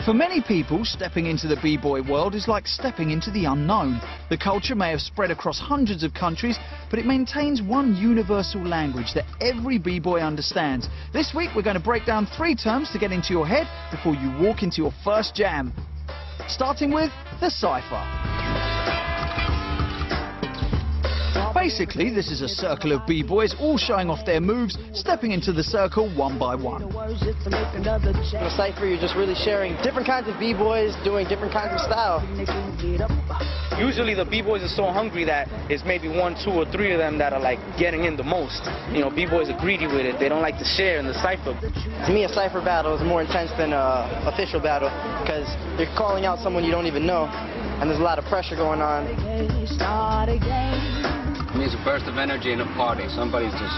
For many people, stepping into the b-boy world is like stepping into the unknown. The culture may have spread across hundreds of countries, but it maintains one universal language that every b-boy understands. This week we're going to break down 3 terms to get into your head before you walk into your first jam. Starting with the cipher. Basically, this is a circle of b-boys all showing off their moves, stepping into the circle one by one. In a cipher, you're just really sharing different kinds of b-boys doing different kinds of style. Usually the b-boys are so hungry that it's maybe 1, 2, or 3 of them that are like getting in the most. You know, b-boys are greedy with it. They don't like to share in the cipher. To me, a cipher battle is more intense than an official battle because you're calling out someone you don't even know, and there's a lot of pressure going on. It means a burst of energy in a party. Somebody just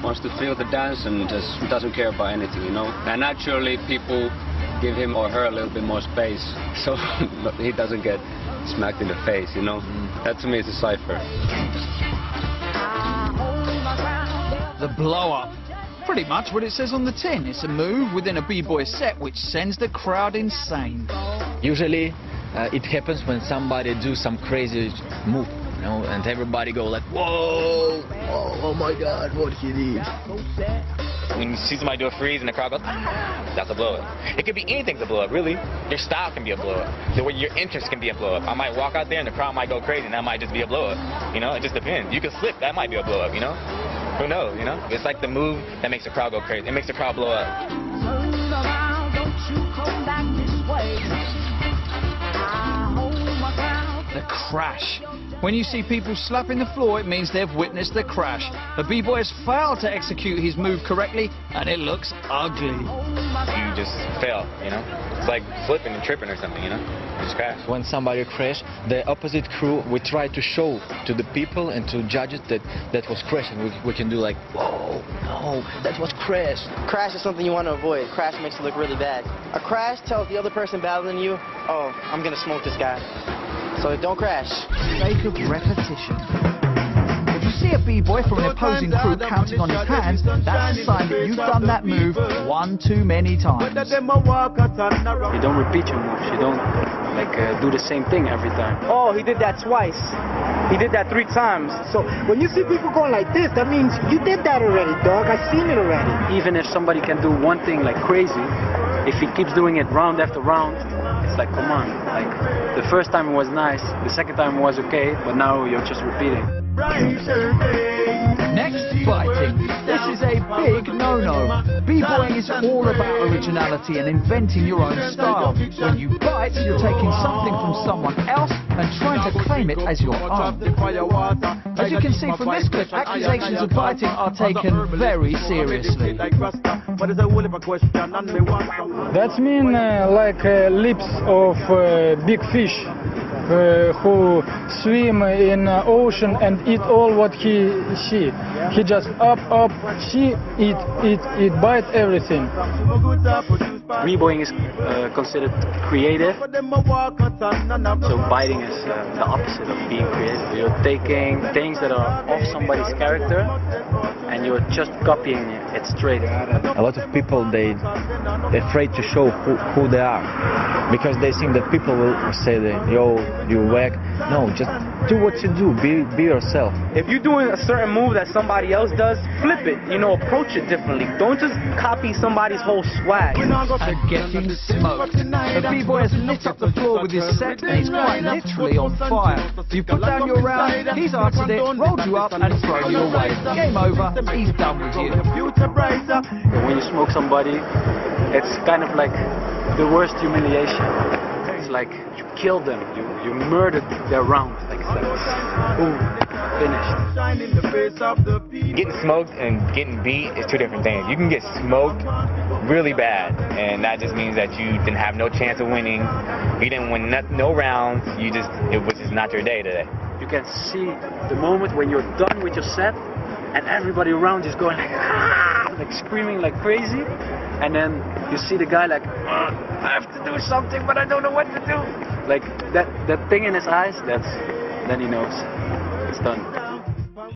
wants to feel the dance and just doesn't care about anything, you know. And naturally, people give him or her a little bit more space, so he doesn't get smacked in the face, you know. That to me is a cipher. The blow-up. Pretty much what it says on the tin. It's a move within a b-boy set which sends the crowd insane. Usually, it happens when somebody do some crazy move. You know, and everybody go like, whoa, oh my God, what he did. When you see somebody do a freeze and the crowd goes, ah, that's a blow up. It could be anything to blow up, really. Your style can be a blow up. The way your interest can be a blow up. I might walk out there and the crowd might go crazy and that might just be a blow up. You know, it just depends. You could slip, that might be a blow up, you know? Who knows, you know? It's like the move that makes the crowd go crazy. It makes the crowd blow up. Turn around, don't you come back this way. I hold my ground. The crash. When you see people slapping the floor, it means they've witnessed the crash. A b-boy has failed to execute his move correctly, and it looks ugly. You just fail, you know? It's like flipping and tripping or something, you know? You just crash. When somebody crash, the opposite crew, we try to show to the people and to judges that was crashing. We can do like, whoa, no, that was crash. Crash is something you want to avoid. Crash makes it look really bad. A crash tells the other person battling you, oh, I'm going to smoke this guy. So don't crash. Sake of repetition. If you see a b-boy from an opposing crew counting on his hands, that's a sign that you've done that move one too many times. You don't repeat your moves. You don't do the same thing every time. Oh, he did that twice. He did that 3 times. So when you see people going like this, that means you did that already, dog. I've seen it already. Even if somebody can do one thing like crazy, if he keeps doing it round after round, it's like, come on. Like, the first time it was nice, the second time it was okay, but now you're just repeating. Next, biting. This is a big no-no. B-boying is all about originality and inventing your own style. When you bite, you're taking something from someone else and trying to claim it as your own. As you can see from this clip, accusations of biting are taken very seriously. That means like lips of big fish who swim in ocean and eat all what she. He just up, she eat, bite everything. B-boying is considered creative, so biting is the opposite of being creative. You're taking things that are off somebody's character and you're just copying it straight. A lot of people, they're afraid to show who they are because they think that people will say that, yo, you whack. No, just do what you do, be yourself. If you're doing a certain move that somebody else does, flip it, you know, approach it differently. Don't just copy somebody's whole swag. And getting smoked. A b-boy has lit up the floor with his set and he's quite literally on fire. You put down your round, he's answered it, rolled you up and thrown you away. Game over, he's done with you. When you smoke somebody, it's kind of like the worst humiliation. It's like you killed them, you murdered their round. Like it's like, boom, finished. Getting smoked and getting beat is 2 different things. You can get smoked really bad, and that just means that you didn't have no chance of winning. You didn't win no rounds. It was just not your day today. You can see the moment when you're done with your set, and everybody around is going like, ah, like screaming like crazy, and then you see the guy like, I have to do something, but I don't know what to do. Like that thing in his eyes, then he knows it's done.